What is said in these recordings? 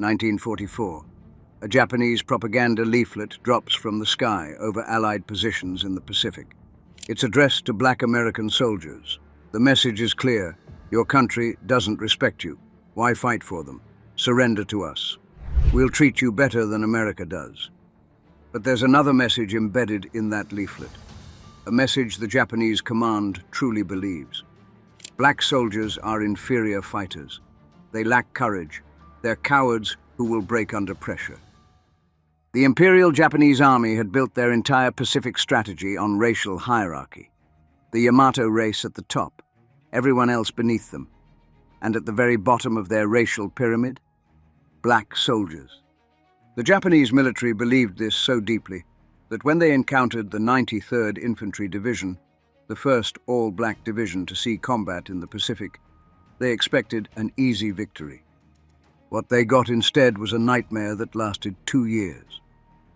1944. A Japanese propaganda leaflet drops from the sky over Allied positions in the Pacific. It's addressed to black American soldiers. The message is clear. Your country doesn't respect you. Why fight for them? Surrender to us. We'll treat you better than America does. But there's another message embedded in that leaflet. A message the Japanese command truly believes. Black soldiers are inferior fighters. They lack courage. They're cowards who will break under pressure. The Imperial Japanese Army had built their entire Pacific strategy on racial hierarchy. The Yamato race at the top, everyone else beneath them. And at the very bottom of their racial pyramid, black soldiers. The Japanese military believed this so deeply that when they encountered the 93rd Infantry Division, the first all-black division to see combat in the Pacific, they expected an easy victory. What they got instead was a nightmare that lasted 2 years.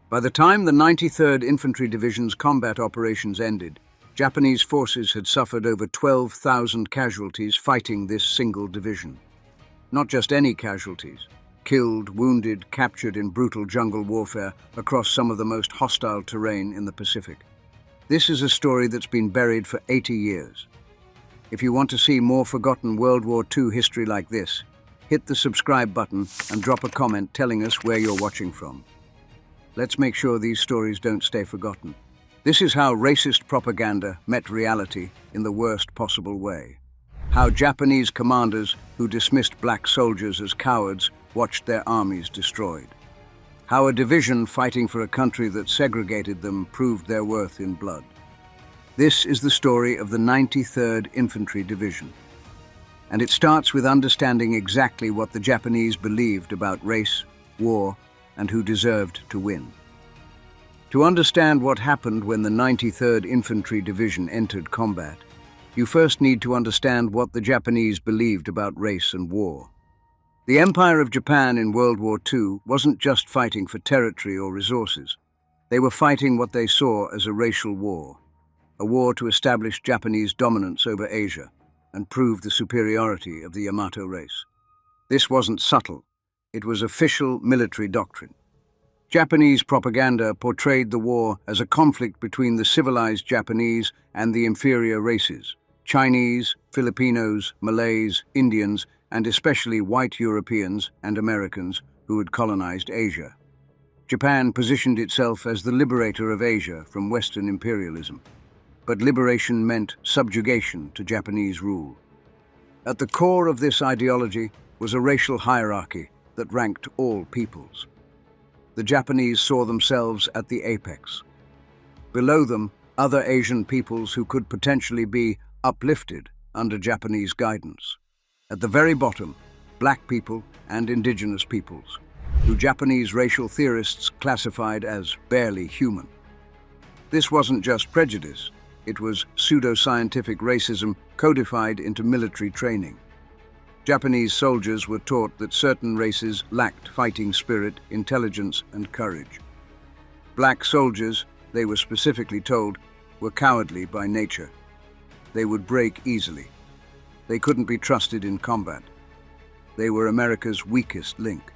By the time the 93rd Infantry Division's combat operations ended, Japanese forces had suffered over 12,000 casualties fighting this single division. Not just any casualties. Killed, wounded, captured in brutal jungle warfare across some of the most hostile terrain in the Pacific. This is a story that's been buried for 80 years. If you want to see more forgotten World War II history like this, hit the subscribe button and drop a comment telling us where you're watching from. Let's make sure these stories don't stay forgotten. This is how racist propaganda met reality in the worst possible way. How Japanese commanders who dismissed black soldiers as cowards watched their armies destroyed. How a division fighting for a country that segregated them proved their worth in blood. This is the story of the 93rd Infantry Division. And it starts with understanding exactly what the Japanese believed about race, war, and who deserved to win. To understand what happened when the 93rd Infantry Division entered combat, you first need to understand what the Japanese believed about race and war. The Empire of Japan in World War II wasn't just fighting for territory or resources. They were fighting what they saw as a racial war, a war to establish Japanese dominance over Asia and prove the superiority of the Yamato race. This wasn't subtle. It was official military doctrine. Japanese propaganda portrayed the war as a conflict between the civilized Japanese and the inferior races, Chinese, Filipinos, Malays, Indians, and especially white Europeans and Americans who had colonized Asia. Japan positioned itself as the liberator of Asia from Western imperialism, but liberation meant subjugation to Japanese rule. At the core of this ideology was a racial hierarchy that ranked all peoples. The Japanese saw themselves at the apex. Below them, other Asian peoples who could potentially be uplifted under Japanese guidance. At the very bottom, black people and indigenous peoples, who Japanese racial theorists classified as barely human. This wasn't just prejudice, it was pseudo-scientific racism codified into military training. Japanese soldiers were taught that certain races lacked fighting spirit, intelligence, and courage. Black soldiers, they were specifically told, were cowardly by nature. They would break easily. They couldn't be trusted in combat. They were America's weakest link.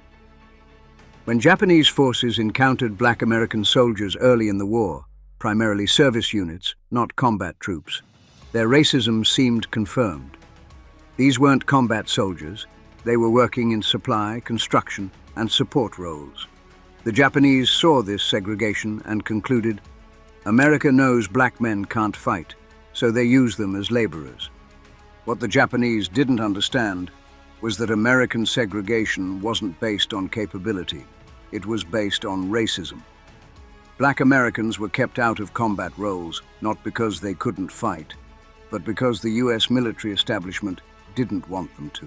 When Japanese forces encountered black American soldiers early in the war, primarily service units, not combat troops, their racism seemed confirmed. These weren't combat soldiers. They were working in supply, construction, and support roles. The Japanese saw this segregation and concluded, America knows black men can't fight, so they use them as laborers. What the Japanese didn't understand was that American segregation wasn't based on capability. It was based on racism. Black Americans were kept out of combat roles, not because they couldn't fight, but because the US military establishment didn't want them to.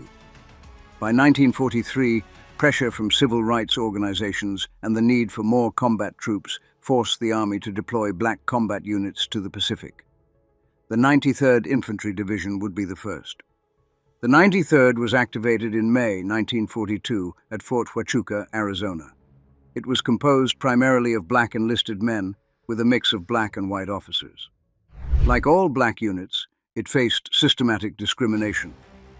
By 1943, pressure from civil rights organizations and the need for more combat troops forced the Army to deploy black combat units to the Pacific. The 93rd Infantry Division would be the first. The 93rd was activated in May 1942 at Fort Huachuca, Arizona. It was composed primarily of black enlisted men with a mix of black and white officers. Like all black units, it faced systematic discrimination,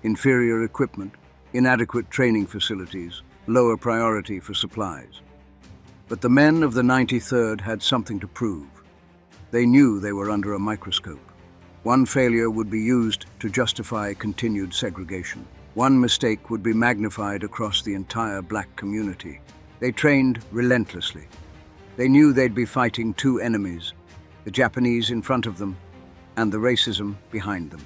inferior equipment, inadequate training facilities, lower priority for supplies. But the men of the 93rd had something to prove. They knew they were under a microscope. One failure would be used to justify continued segregation. One mistake would be magnified across the entire black community. They trained relentlessly. They knew they'd be fighting two enemies, the Japanese in front of them and the racism behind them.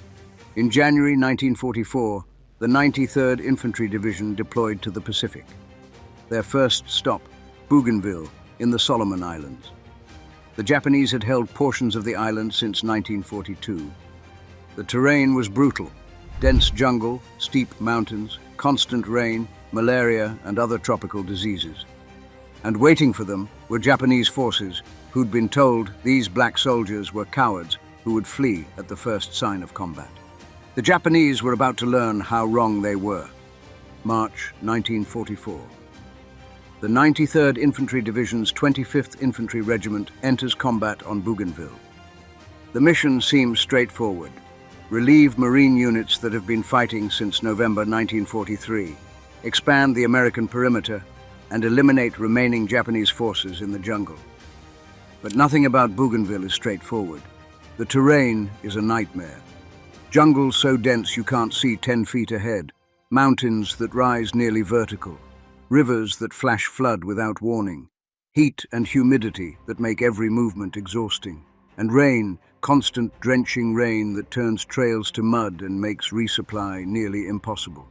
In January 1944, the 93rd Infantry Division deployed to the Pacific. Their first stop, Bougainville, in the Solomon Islands. The Japanese had held portions of the island since 1942. The terrain was brutal. Dense jungle, steep mountains, constant rain, malaria and other tropical diseases. And waiting for them were Japanese forces who'd been told these black soldiers were cowards who would flee at the first sign of combat. The Japanese were about to learn how wrong they were. March 1944. The 93rd Infantry Division's 25th Infantry Regiment enters combat on Bougainville. The mission seems straightforward. Relieve Marine units that have been fighting since November 1943, expand the American perimeter, and eliminate remaining Japanese forces in the jungle. But nothing about Bougainville is straightforward. The terrain is a nightmare. Jungle so dense you can't see 10 feet ahead, mountains that rise nearly vertical, rivers that flash flood without warning, heat and humidity that make every movement exhausting, and rain, constant drenching rain that turns trails to mud and makes resupply nearly impossible.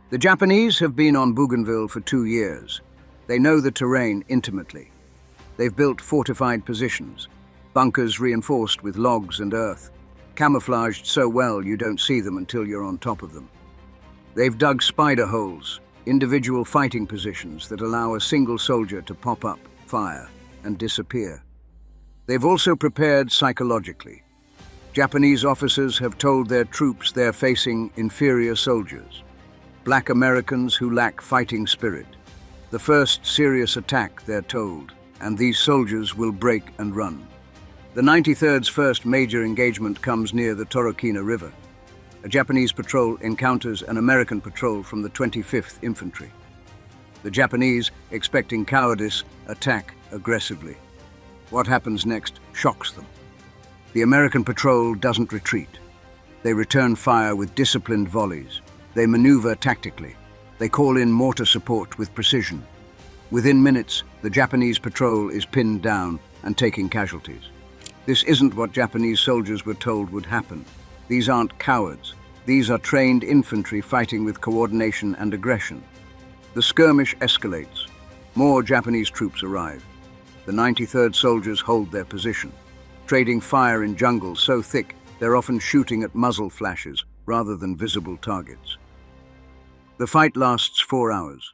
The Japanese have been on Bougainville for 2 years. They know the terrain intimately. They've built fortified positions, bunkers reinforced with logs and earth, camouflaged so well you don't see them until you're on top of them. They've dug spider holes, individual fighting positions that allow a single soldier to pop up, fire, and disappear. They've also prepared psychologically. Japanese officers have told their troops they're facing inferior soldiers, black Americans who lack fighting spirit. The first serious attack, they're told, and these soldiers will break and run. The 93rd's first major engagement comes near the Torokina River. A Japanese patrol encounters an American patrol from the 25th Infantry. The Japanese, expecting cowardice, attack aggressively. What happens next shocks them. The American patrol doesn't retreat. They return fire with disciplined volleys. They maneuver tactically. They call in mortar support with precision. Within minutes, the Japanese patrol is pinned down and taking casualties. This isn't what Japanese soldiers were told would happen. These aren't cowards. These are trained infantry fighting with coordination and aggression. The skirmish escalates. More Japanese troops arrive. The 93rd soldiers hold their position, trading fire in jungles so thick they're often shooting at muzzle flashes rather than visible targets. The fight lasts 4 hours.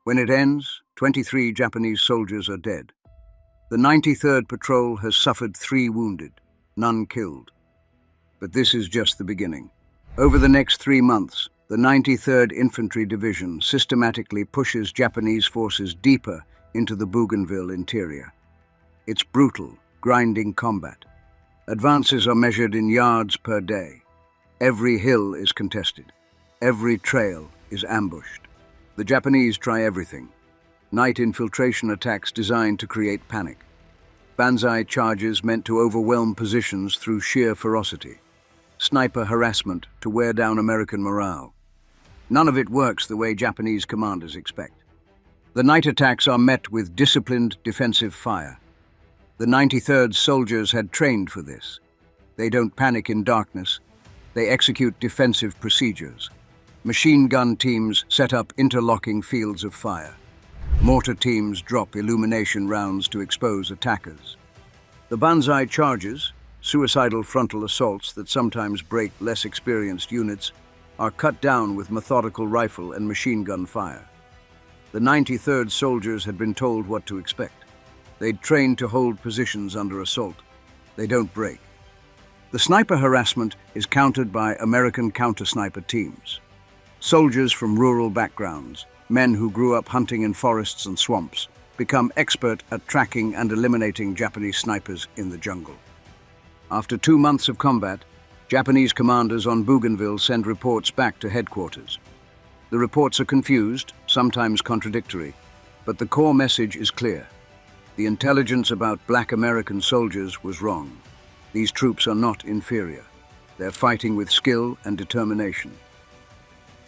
When it ends, 23 Japanese soldiers are dead. The 93rd Patrol has suffered 3 wounded, none killed. But this is just the beginning. Over the next 3 months, the 93rd Infantry Division systematically pushes Japanese forces deeper into the Bougainville interior. It's brutal, grinding combat. Advances are measured in yards per day. Every hill is contested. Every trail is ambushed. The Japanese try everything. Night infiltration attacks designed to create panic. Banzai charges meant to overwhelm positions through sheer ferocity. Sniper harassment to wear down American morale. None of it works the way Japanese commanders expect. The night attacks are met with disciplined defensive fire. The 93rd soldiers had trained for this. They don't panic in darkness. They execute defensive procedures. Machine gun teams set up interlocking fields of fire. Mortar teams drop illumination rounds to expose attackers. The banzai charges, suicidal frontal assaults that sometimes break less experienced units, are cut down with methodical rifle and machine gun fire. The 93rd soldiers had been told what to expect. They'd trained to hold positions under assault. They don't break. The sniper harassment is countered by American counter-sniper teams. Soldiers from rural backgrounds, men who grew up hunting in forests and swamps, become expert at tracking and eliminating Japanese snipers in the jungle. After 2 months of combat, Japanese commanders on Bougainville send reports back to headquarters. The reports are confused, sometimes contradictory, but the core message is clear. The intelligence about Black American soldiers was wrong. These troops are not inferior. They're fighting with skill and determination.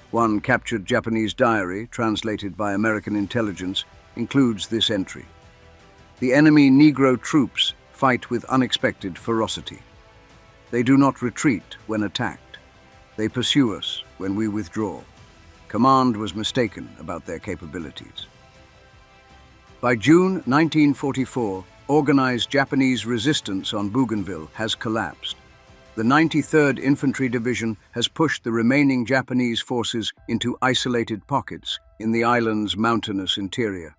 One captured Japanese diary, translated by American intelligence, includes this entry. The enemy Negro troops fight with unexpected ferocity. They do not retreat when attacked. They pursue us when we withdraw. Command was mistaken about their capabilities. By June 1944, organized Japanese resistance on Bougainville has collapsed. The 93rd Infantry Division has pushed the remaining Japanese forces into isolated pockets in the island's mountainous interior.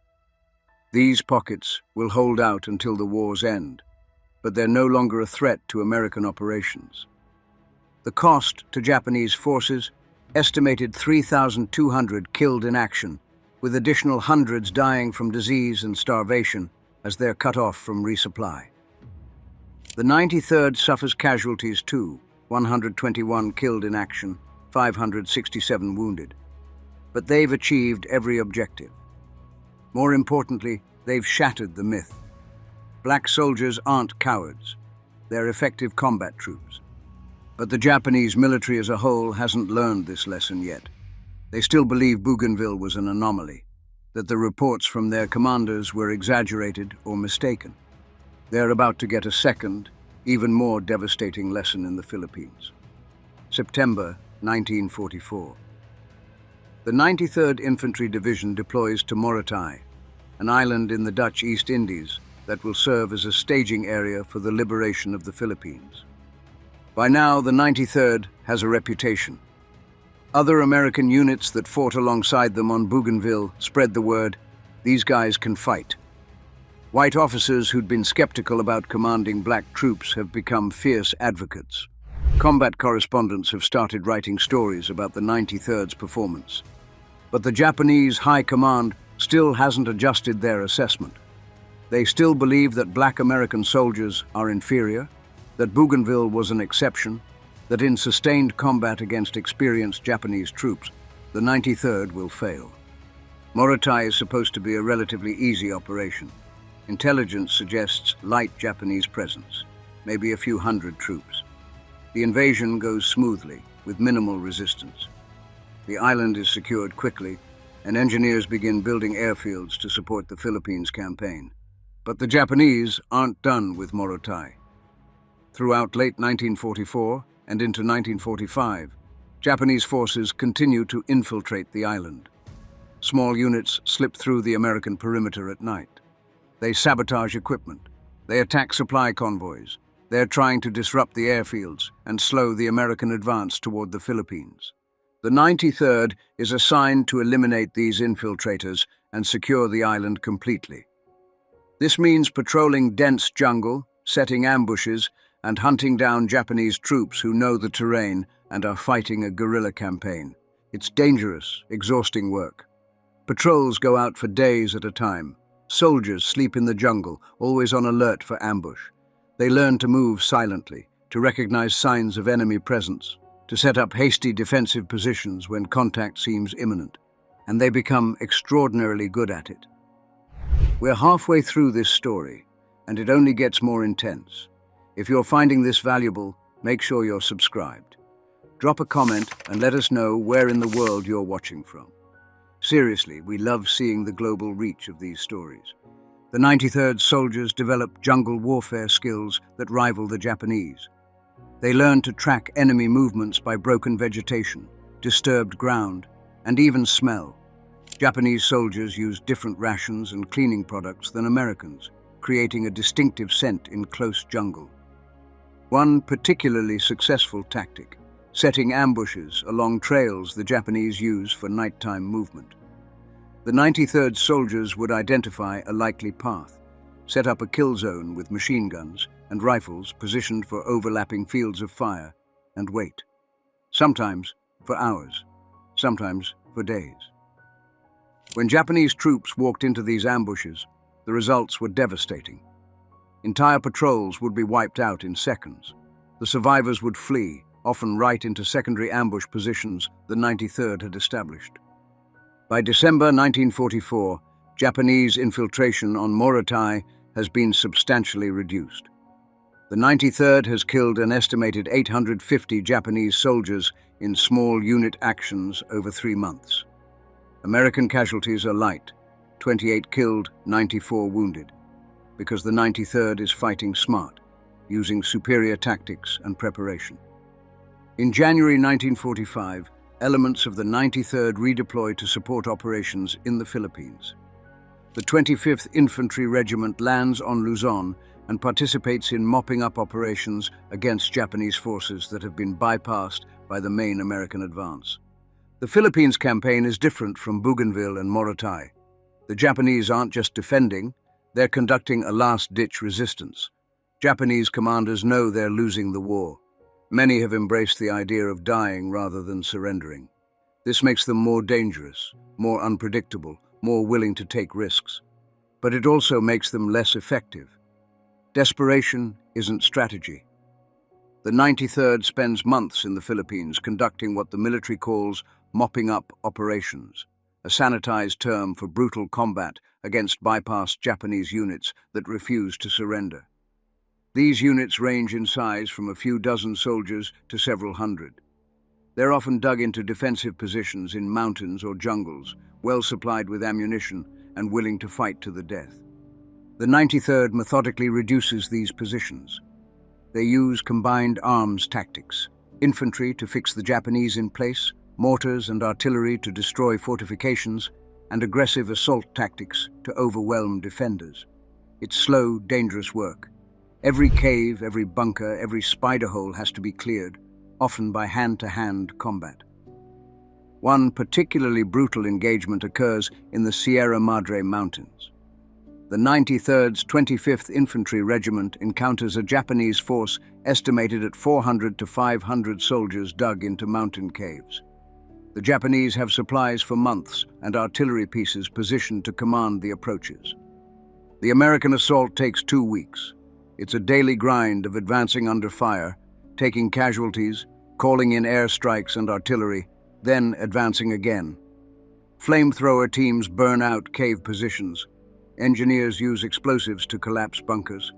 These pockets will hold out until the war's end, but they're no longer a threat to American operations. The cost to Japanese forces, estimated 3,200 killed in action, with additional hundreds dying from disease and starvation as they're cut off from resupply. The 93rd suffers casualties too, 121 killed in action, 567 wounded. But they've achieved every objective. More importantly, they've shattered the myth. Black soldiers aren't cowards. They're effective combat troops. But the Japanese military as a whole hasn't learned this lesson yet. They still believe Bougainville was an anomaly, that the reports from their commanders were exaggerated or mistaken. They're about to get a second, even more devastating lesson in the Philippines. September 1944. The 93rd Infantry Division deploys to Morotai, an island in the Dutch East Indies that will serve as a staging area for the liberation of the Philippines. By now, the 93rd has a reputation. Other American units that fought alongside them on Bougainville spread the word, these guys can fight. White officers who'd been skeptical about commanding black troops have become fierce advocates. Combat correspondents have started writing stories about the 93rd's performance. But the Japanese High Command still hasn't adjusted their assessment. They still believe that black American soldiers are inferior, that Bougainville was an exception, that in sustained combat against experienced Japanese troops, the 93rd will fail. Morotai is supposed to be a relatively easy operation. Intelligence suggests light Japanese presence, maybe a few hundred troops. The invasion goes smoothly, with minimal resistance. The island is secured quickly, and engineers begin building airfields to support the Philippines campaign. But the Japanese aren't done with Morotai. Throughout late 1944 and into 1945, Japanese forces continue to infiltrate the island. Small units slip through the American perimeter at night. They sabotage equipment. They attack supply convoys. They're trying to disrupt the airfields and slow the American advance toward the Philippines. The 93rd is assigned to eliminate these infiltrators and secure the island completely. This means patrolling dense jungle, setting ambushes, and hunting down Japanese troops who know the terrain and are fighting a guerrilla campaign. It's dangerous, exhausting work. Patrols go out for days at a time. Soldiers sleep in the jungle, always on alert for ambush. They learn to move silently, to recognize signs of enemy presence, to set up hasty defensive positions when contact seems imminent, and they become extraordinarily good at it. We're halfway through this story, and it only gets more intense. If you're finding this valuable, make sure you're subscribed. Drop a comment and let us know where in the world you're watching from. Seriously, we love seeing the global reach of these stories. The 93rd soldiers develop jungle warfare skills that rival the Japanese. They learn to track enemy movements by broken vegetation, disturbed ground, and even smell. Japanese soldiers use different rations and cleaning products than Americans, creating a distinctive scent in close jungle. One particularly successful tactic, setting ambushes along trails the Japanese use for nighttime movement. The 93rd soldiers would identify a likely path, set up a kill zone with machine guns and rifles positioned for overlapping fields of fire, and wait. Sometimes for hours, sometimes for days. When Japanese troops walked into these ambushes, the results were devastating. Entire patrols would be wiped out in seconds. The survivors would flee, often right into secondary ambush positions the 93rd had established. By December 1944, Japanese infiltration on Morotai has been substantially reduced. The 93rd has killed an estimated 850 Japanese soldiers in small unit actions over 3 months. American casualties are light, 28 killed, 94 wounded, because the 93rd is fighting smart, using superior tactics and preparation. In January 1945, elements of the 93rd redeployed to support operations in the Philippines. The 25th Infantry Regiment lands on Luzon and participates in mopping up operations against Japanese forces that have been bypassed by the main American advance. The Philippines campaign is different from Bougainville and Morotai. The Japanese aren't just defending, they're conducting a last-ditch resistance. Japanese commanders know they're losing the war. Many have embraced the idea of dying rather than surrendering. This makes them more dangerous, more unpredictable, more willing to take risks. But it also makes them less effective. Desperation isn't strategy. The 93rd spends months in the Philippines conducting what the military calls mopping up operations, a sanitized term for brutal combat against bypassed Japanese units that refuse to surrender. These units range in size from a few dozen soldiers to several hundred. They're often dug into defensive positions in mountains or jungles, well supplied with ammunition and willing to fight to the death. The 93rd methodically reduces these positions. They use combined arms tactics, infantry to fix the Japanese in place, mortars and artillery to destroy fortifications, and aggressive assault tactics to overwhelm defenders. It's slow, dangerous work. Every cave, every bunker, every spider hole has to be cleared, often by hand-to-hand combat. One particularly brutal engagement occurs in the Sierra Madre Mountains. The 93rd's 25th Infantry Regiment encounters a Japanese force estimated at 400 to 500 soldiers dug into mountain caves. The Japanese have supplies for months and artillery pieces positioned to command the approaches. The American assault takes 2 weeks. It's a daily grind of advancing under fire, taking casualties, calling in airstrikes and artillery, then advancing again. Flamethrower teams burn out cave positions. Engineers use explosives to collapse bunkers.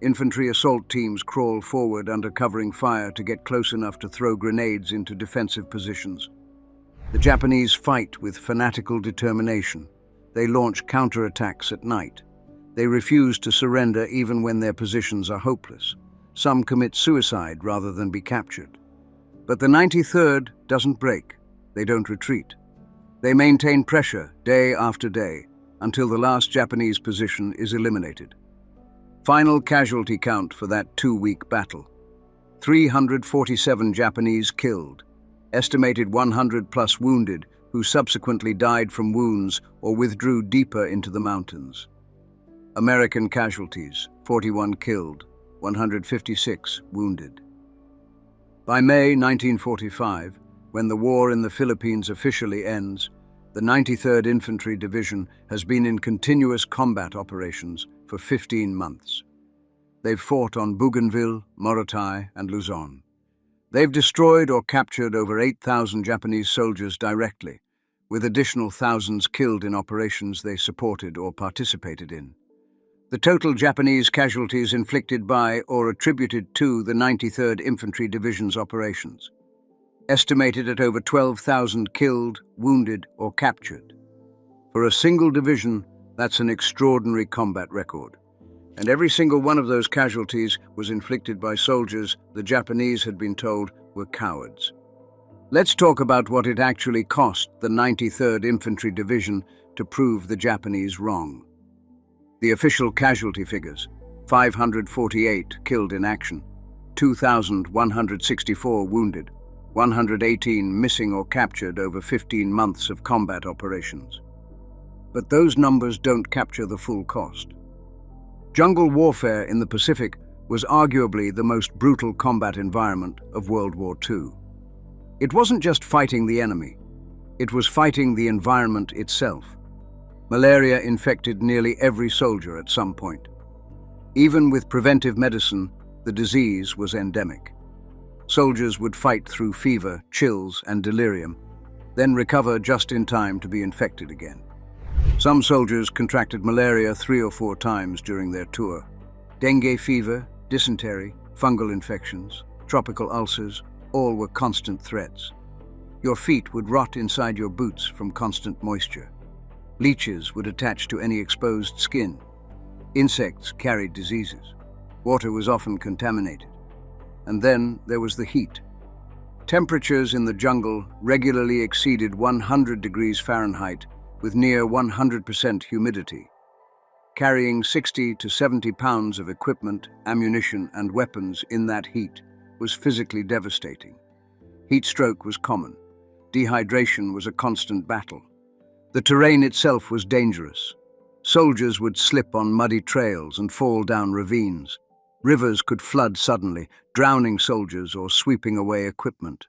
Infantry assault teams crawl forward under covering fire to get close enough to throw grenades into defensive positions. The Japanese fight with fanatical determination. They launch counterattacks at night. They refuse to surrender even when their positions are hopeless. Some commit suicide rather than be captured. But the 93rd doesn't break. They don't retreat. They maintain pressure day after day until the last Japanese position is eliminated. Final casualty count for that 2-week battle: 347 Japanese killed, estimated 100+ wounded who subsequently died from wounds or withdrew deeper into the mountains. American casualties: 41 killed, 156 wounded. By May 1945, when the war in the Philippines officially ends, the 93rd Infantry Division has been in continuous combat operations for 15 months. They've fought on Bougainville, Morotai, and Luzon. They've destroyed or captured over 8,000 Japanese soldiers directly, with additional thousands killed in operations they supported or participated in. The total Japanese casualties inflicted by or attributed to the 93rd Infantry Division's operations, estimated at over 12,000 killed, wounded, or captured. For a single division, that's an extraordinary combat record. And every single one of those casualties was inflicted by soldiers the Japanese had been told were cowards. Let's talk about what it actually cost the 93rd Infantry Division to prove the Japanese wrong. The official casualty figures: 548 killed in action, 2,164 wounded, 118 missing or captured over 15 months of combat operations. But those numbers don't capture the full cost. Jungle warfare in the Pacific was arguably the most brutal combat environment of World War II. It wasn't just fighting the enemy, it was fighting the environment itself. Malaria infected nearly every soldier at some point. Even with preventive medicine, the disease was endemic. Soldiers would fight through fever, chills, and delirium. then recover just in time to be infected again. Some soldiers contracted malaria 3 or 4 times during their tour. Dengue fever, dysentery, fungal infections, tropical ulcers, all were constant threats. Your feet would rot inside your boots from constant moisture. Leeches would attach to any exposed skin. Insects carried diseases. Water was often contaminated. And then there was the heat. Temperatures in the jungle regularly exceeded 100 degrees Fahrenheit with near 100% humidity. Carrying 60 to 70 pounds of equipment, ammunition, and weapons in that heat was physically devastating. Heat stroke was common. Dehydration was a constant battle. The terrain itself was dangerous. Soldiers would slip on muddy trails and fall down ravines. Rivers could flood suddenly, drowning soldiers or sweeping away equipment.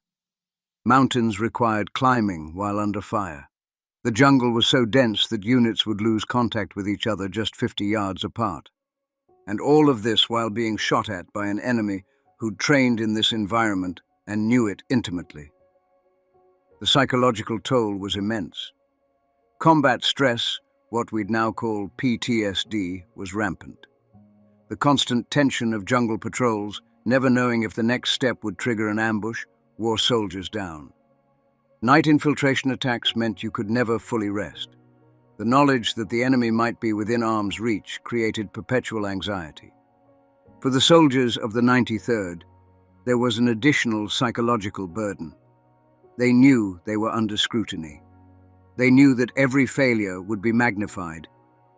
Mountains required climbing while under fire. The jungle was so dense that units would lose contact with each other just 50 yards apart. And all of this while being shot at by an enemy who'd trained in this environment and knew it intimately. The psychological toll was immense. Combat stress, what we'd now call PTSD, was rampant. The constant tension of jungle patrols, never knowing if the next step would trigger an ambush, wore soldiers down. Night infiltration attacks meant you could never fully rest. The knowledge that the enemy might be within arm's reach created perpetual anxiety. For the soldiers of the 93rd, there was an additional psychological burden. They knew they were under scrutiny. They knew that every failure would be magnified,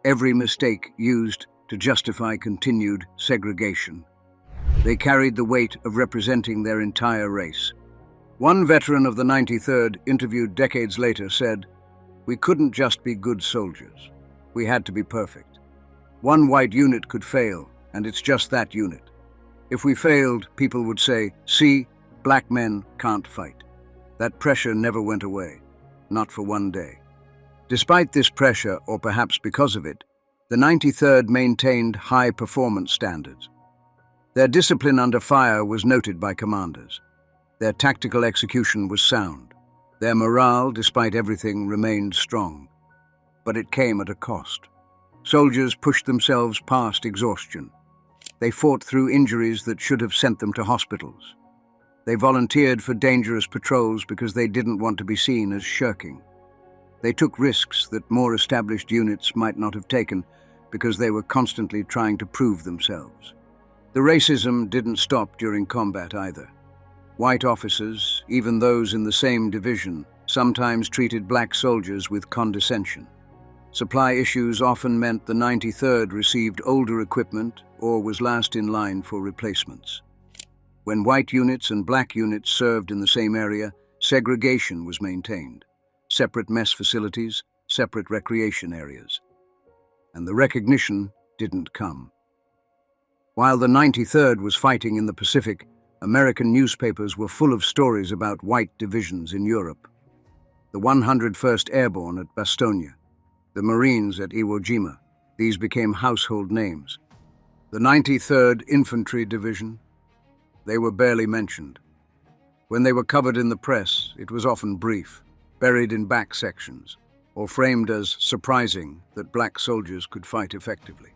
every mistake used to justify continued segregation. They carried the weight of representing their entire race. One veteran of the 93rd, interviewed decades later, said, "We couldn't just be good soldiers. We had to be perfect. One white unit could fail, and it's just that unit. If we failed, people would say, 'See, black men can't fight.' That pressure never went away, not for one day." Despite this pressure, or perhaps because of it, the 93rd maintained high performance standards. Their discipline under fire was noted by commanders. Their tactical execution was sound. Their morale, despite everything, remained strong. But it came at a cost. Soldiers pushed themselves past exhaustion. They fought through injuries that should have sent them to hospitals. They volunteered for dangerous patrols because they didn't want to be seen as shirking. They took risks that more established units might not have taken because they were constantly trying to prove themselves. The racism didn't stop during combat either. White officers, even those in the same division, sometimes treated black soldiers with condescension. Supply issues often meant the 93rd received older equipment or was last in line for replacements. When white units and black units served in the same area, segregation was maintained. Separate mess facilities, separate recreation areas. And the recognition didn't come. While the 93rd was fighting in the Pacific, American newspapers were full of stories about white divisions in Europe. The 101st Airborne at Bastogne, the Marines at Iwo Jima, these became household names. The 93rd Infantry Division, they were barely mentioned. When they were covered in the press, it was often brief, buried in back sections, or framed as surprising that black soldiers could fight effectively.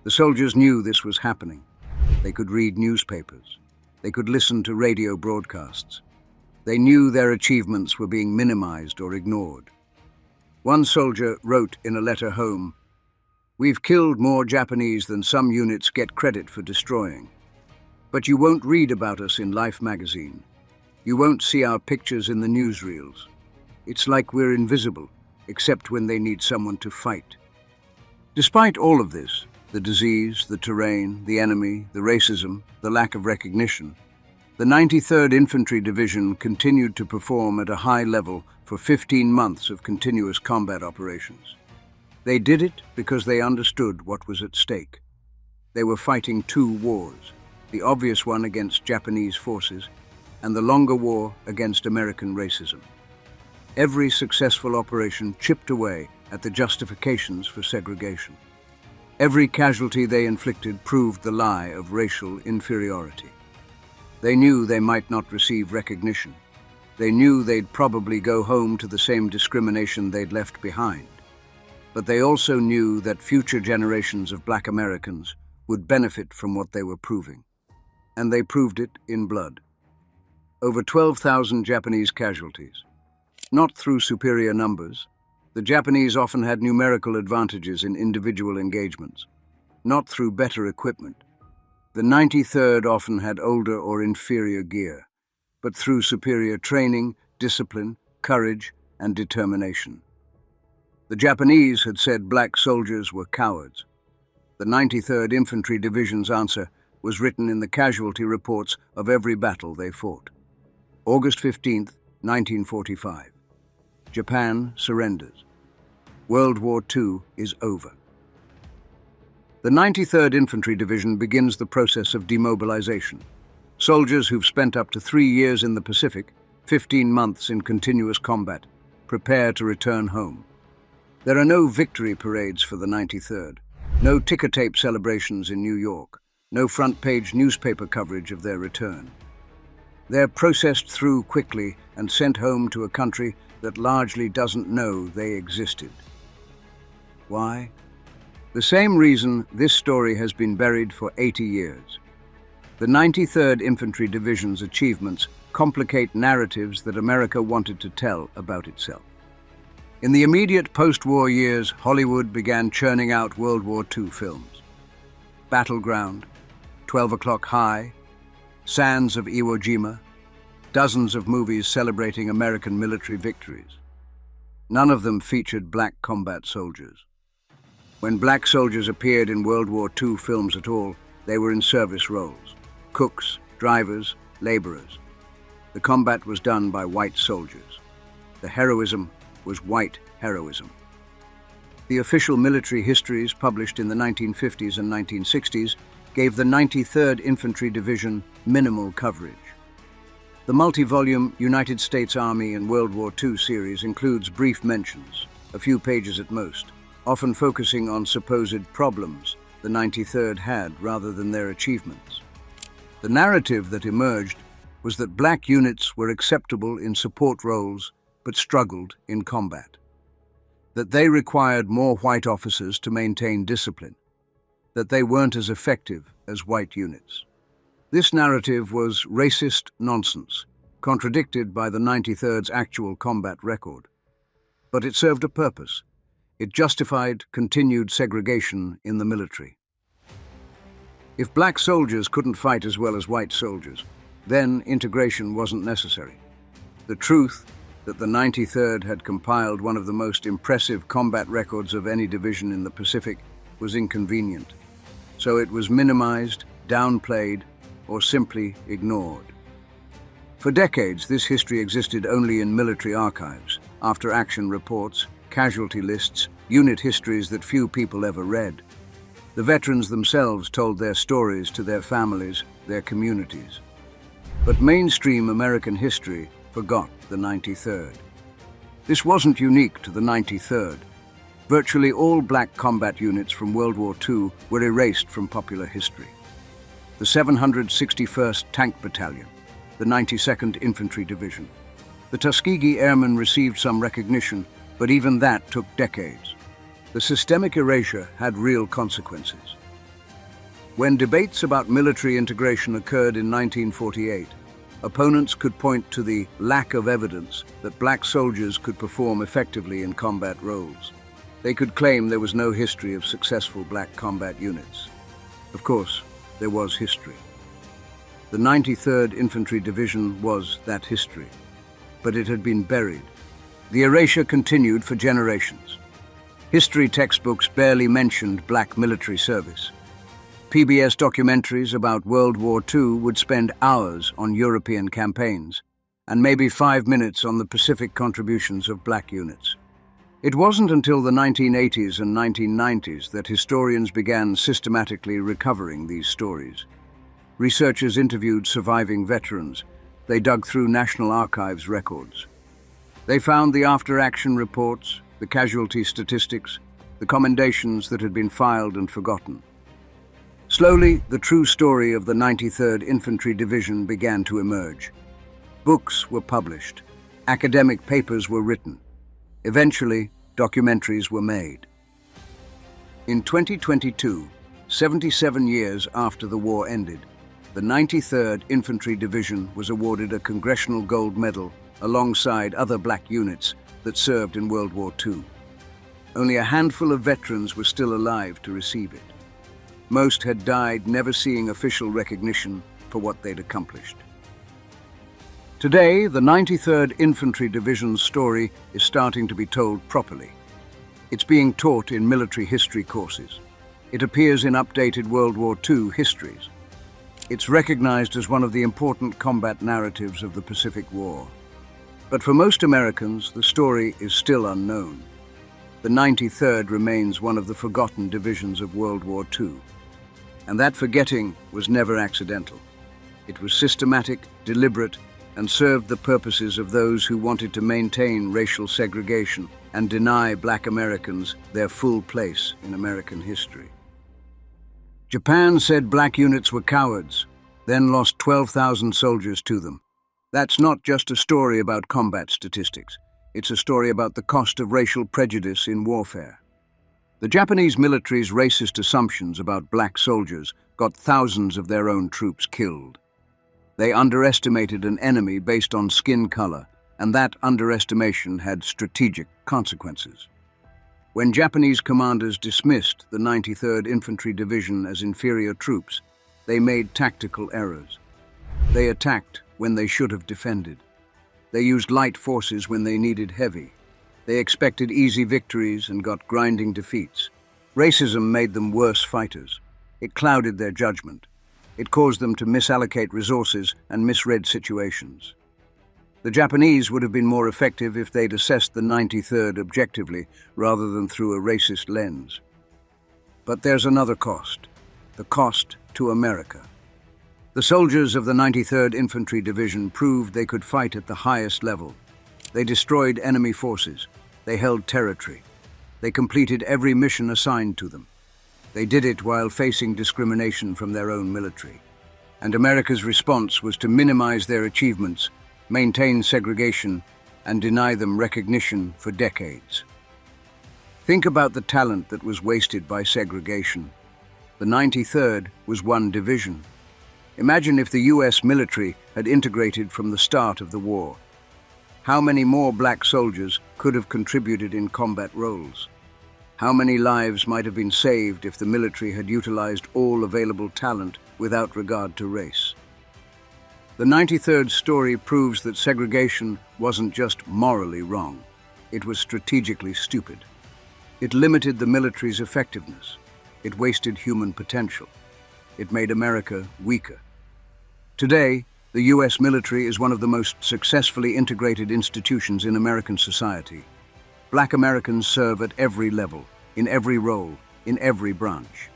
The soldiers knew this was happening. They could read newspapers. They could listen to radio broadcasts. They knew their achievements were being minimized or ignored. One soldier wrote in a letter home, "We've killed more Japanese than some units get credit for destroying. But you won't read about us in Life magazine. You won't see our pictures in the newsreels. It's like we're invisible, except when they need someone to fight." Despite all of this, the disease, the terrain, the enemy, the racism, the lack of recognition, the 93rd Infantry Division continued to perform at a high level for 15 months of continuous combat operations. They did it because they understood what was at stake. They were fighting two wars, the obvious one against Japanese forces and the longer war against American racism. Every successful operation chipped away at the justifications for segregation. Every casualty they inflicted proved the lie of racial inferiority. They knew they might not receive recognition, They knew they'd probably go home to the same discrimination they'd left behind. But they also knew that future generations of Black Americans would benefit from what they were proving. And they proved it in blood. Over 12,000 Japanese casualties. Not through superior numbers. The Japanese often had numerical advantages in individual engagements. Not through better equipment. The 93rd often had older or inferior gear, but through superior training, discipline, courage, and determination. The Japanese had said black soldiers were cowards. The 93rd Infantry Division's answer was written in the casualty reports of every battle they fought. August 15, 1945. Japan surrenders. World War II is over. The 93rd Infantry Division begins the process of demobilization. Soldiers who've spent up to 3 years in the Pacific, 15 months in continuous combat, prepare to return home. There are no victory parades for the 93rd, no ticker tape celebrations in New York, no front-page newspaper coverage of their return. They're processed through quickly and sent home to a country that largely doesn't know they existed. Why? The same reason this story has been buried for 80 years. The 93rd Infantry Division's achievements complicate narratives that America wanted to tell about itself. In the immediate post-war years, Hollywood began churning out World War II films. Battleground, 12 O'Clock High, Sands of Iwo Jima, dozens of movies celebrating American military victories. None of them featured black combat soldiers. When black soldiers appeared in World War II films at all, they were in service roles. Cooks, drivers, laborers. The combat was done by white soldiers. The heroism was white heroism. The official military histories published in the 1950s and 1960s gave the 93rd Infantry Division minimal coverage. The multi-volume United States Army and World War II series includes brief mentions, a few pages at most, often focusing on supposed problems the 93rd had rather than their achievements. The narrative that emerged was that black units were acceptable in support roles but struggled in combat. That they required more white officers to maintain discipline. That they weren't as effective as white units. This narrative was racist nonsense, contradicted by the 93rd's actual combat record. But it served a purpose. It justified continued segregation in the military. If black soldiers couldn't fight as well as white soldiers, then integration wasn't necessary. The truth that the 93rd had compiled one of the most impressive combat records of any division in the Pacific was inconvenient. So it was minimized, downplayed, or simply ignored. For decades, this history existed only in military archives, after-action reports, casualty lists, unit histories that few people ever read. The veterans themselves told their stories to their families, their communities. But mainstream American history forgot the 93rd. This wasn't unique to the 93rd. Virtually all black combat units from World War II were erased from popular history. The 761st Tank Battalion, the 92nd Infantry Division. The Tuskegee Airmen received some recognition, but even that took decades. The systemic erasure had real consequences. When debates about military integration occurred in 1948, opponents could point to the lack of evidence that black soldiers could perform effectively in combat roles. They could claim there was no history of successful black combat units. Of course, there was history. The 93rd Infantry Division was that history, but it had been buried. The erasure continued for generations. History textbooks barely mentioned black military service. PBS documentaries about World War II would spend hours on European campaigns, and maybe 5 minutes on the Pacific contributions of black units. It wasn't until the 1980s and 1990s that historians began systematically recovering these stories. Researchers interviewed surviving veterans. They dug through National Archives records. They found the after-action reports, the casualty statistics, the commendations that had been filed and forgotten. Slowly, the true story of the 93rd Infantry Division began to emerge. Books were published. Academic papers were written. Eventually, documentaries were made. In 2022, 77 years after the war ended, the 93rd Infantry Division was awarded a Congressional Gold Medal alongside other black units that served in World War II. Only a handful of veterans were still alive to receive it. Most had died never seeing official recognition for what they'd accomplished. Today, the 93rd Infantry Division's story is starting to be told properly. It's being taught in military history courses. It appears in updated World War II histories. It's recognized as one of the important combat narratives of the Pacific War. But for most Americans, the story is still unknown. The 93rd remains one of the forgotten divisions of World War II. And that forgetting was never accidental. It was systematic, deliberate, and served the purposes of those who wanted to maintain racial segregation and deny black Americans their full place in American history. Japan said black units were cowards, then lost 12,000 soldiers to them. That's not just a story about combat statistics. It's a story about the cost of racial prejudice in warfare. The Japanese military's racist assumptions about black soldiers got thousands of their own troops killed. They underestimated an enemy based on skin color, and that underestimation had strategic consequences. When Japanese commanders dismissed the 93rd Infantry Division as inferior troops, they made tactical errors. They attacked when they should have defended. They used light forces when they needed heavy. They expected easy victories and got grinding defeats. Racism made them worse fighters. It clouded their judgment. It caused them to misallocate resources and misread situations. The Japanese would have been more effective if they'd assessed the 93rd objectively rather than through a racist lens. But there's another cost, the cost to America. The soldiers of the 93rd Infantry Division proved they could fight at the highest level. They destroyed enemy forces. They held territory. They completed every mission assigned to them. They did it while facing discrimination from their own military. And America's response was to minimize their achievements, maintain segregation, and deny them recognition for decades. Think about the talent that was wasted by segregation. The 93rd was one division. Imagine if the US military had integrated from the start of the war. How many more black soldiers could have contributed in combat roles? How many lives might have been saved if the military had utilized all available talent without regard to race? The 93rd story proves that segregation wasn't just morally wrong. It was strategically stupid. It limited the military's effectiveness. It wasted human potential. It made America weaker. Today, the US military is one of the most successfully integrated institutions in American society. Black Americans serve at every level, in every role, in every branch.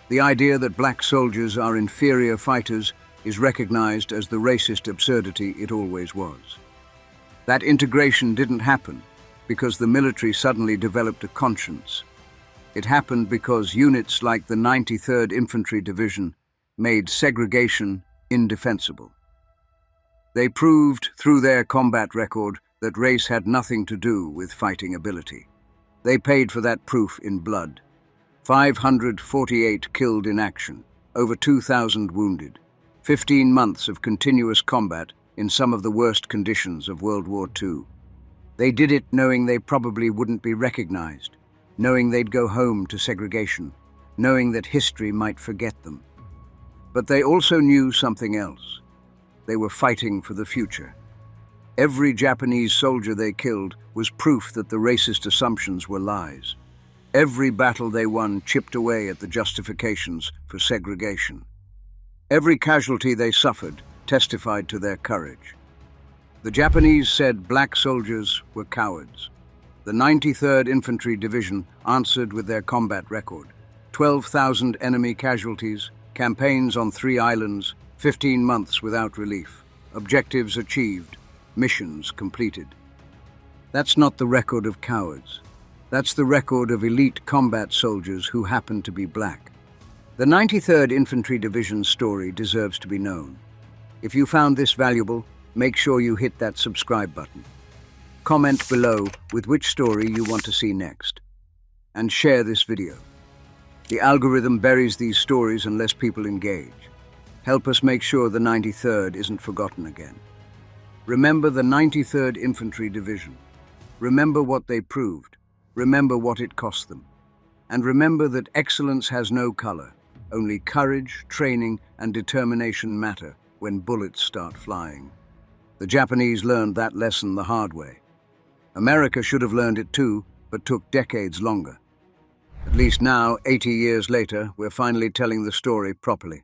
The idea that black soldiers are inferior fighters is recognized as the racist absurdity it always was. That integration didn't happen because the military suddenly developed a conscience. It happened because units like the 93rd Infantry Division made segregation indefensible. They proved through their combat record that race had nothing to do with fighting ability. They paid for that proof in blood. 548 killed in action, over 2,000 wounded. 15 months of continuous combat in some of the worst conditions of World War II. They did it knowing they probably wouldn't be recognized, knowing they'd go home to segregation, knowing that history might forget them. But they also knew something else. They were fighting for the future. Every Japanese soldier they killed was proof that the racist assumptions were lies. Every battle they won chipped away at the justifications for segregation. Every casualty they suffered testified to their courage. The Japanese said black soldiers were cowards. The 93rd Infantry Division answered with their combat record. 12,000 enemy casualties, campaigns on 3 islands, 15 months without relief, objectives achieved, missions completed. That's not the record of cowards. That's the record of elite combat soldiers who happen to be black. The 93rd Infantry Division's story deserves to be known. If you found this valuable, make sure you hit that subscribe button. Comment below with which story you want to see next. And share this video. The algorithm buries these stories unless people engage. Help us make sure the 93rd isn't forgotten again. Remember the 93rd Infantry Division. Remember what they proved. Remember what it cost them. And remember that excellence has no color. Only courage, training, and determination matter when bullets start flying. The Japanese learned that lesson the hard way. America should have learned it too, but took decades longer. At least now, 80 years later, we're finally telling the story properly.